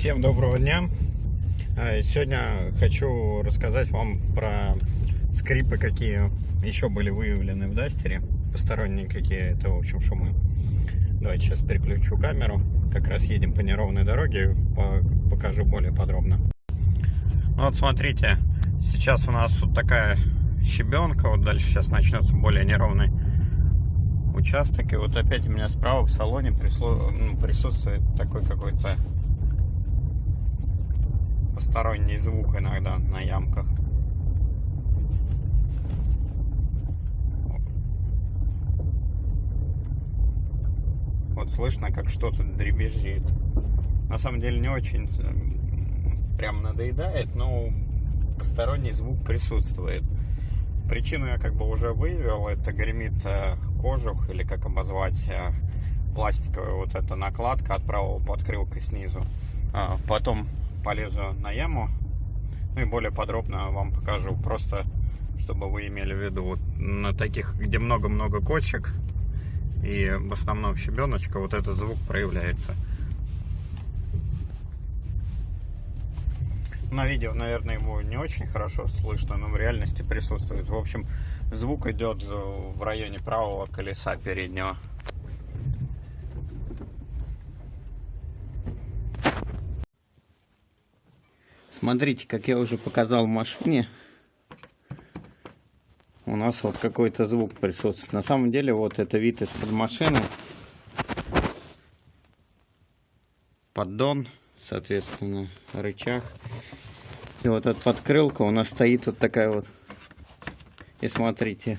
Всем доброго дня! Сегодня хочу рассказать вам про скрипы, какие еще были выявлены в Дастере. Посторонние какие-то, в общем, шумы. Давайте сейчас переключу камеру. Как раз едем по неровной дороге, покажу более подробно. Вот смотрите, сейчас у нас вот такая щебенка. Вот дальше сейчас начнется более неровный участок. И вот опять у меня справа в салоне присутствует такой какой-то посторонний звук иногда на ямках. Вот слышно, как что-то дребезжит. На самом деле не очень прям надоедает, но посторонний звук присутствует. Причину я как бы уже выявил. Это гремит кожух, или как обозвать, пластиковая вот эта накладка от правого подкрылка снизу. Потом полезу на яму, ну и более подробно вам покажу, просто чтобы вы имели в виду, вот на таких, где много-много кочек и в основном щебеночка, вот этот звук проявляется. На видео, наверное, его не очень хорошо слышно, но в реальности присутствует. В общем, звук идет в районе правого колеса переднего. Смотрите, как я уже показал в машине, у нас вот какой-то звук присутствует. На самом деле, вот это вид из-под машины. Поддон, соответственно, рычаг. И вот эта подкрылка у нас стоит вот такая вот. И смотрите,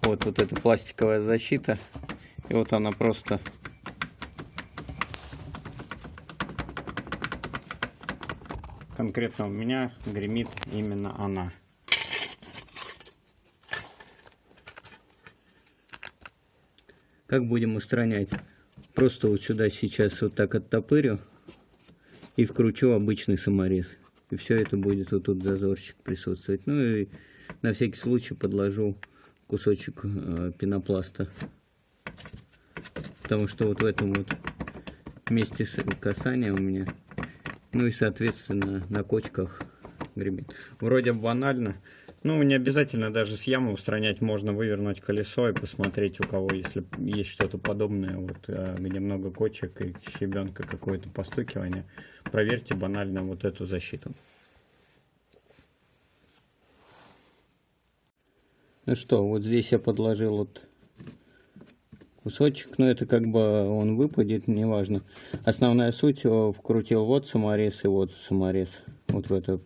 вот эта пластиковая защита. И вот она просто... Конкретно у меня гремит именно она. Как будем устранять? Просто вот сюда сейчас вот так оттопырю и вкручу обычный саморез. И все это будет вот тут зазорчик присутствовать. Ну и на всякий случай подложу кусочек пенопласта. Потому что вот в этом вот месте касания у меня, ну и соответственно на кочках гремит. Вроде банально. Ну, не обязательно даже с ямы устранять. Можно вывернуть колесо и посмотреть, у кого, если есть что-то подобное, вот, где много кочек и щебенка, какое-то постукивание. Проверьте банально вот эту защиту. Ну что, вот здесь я подложил вот кусочек, но это как бы он выпадет, неважно. Основная суть, вкрутил вот саморез и вот саморез. Вот в эту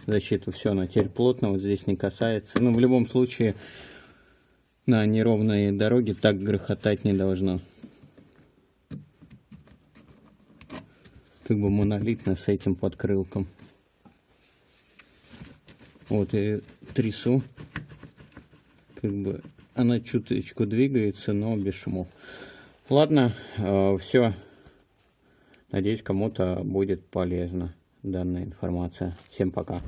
защиту. Все, она теперь плотно, вот здесь не касается. Ну, в любом случае, на неровной дороге так грохотать не должно. Как бы монолитно с этим подкрылком. Вот и трясу. Как бы она чуточку двигается, но без шумов. Ладно, все. Надеюсь, кому-то будет полезна данная информация. Всем пока.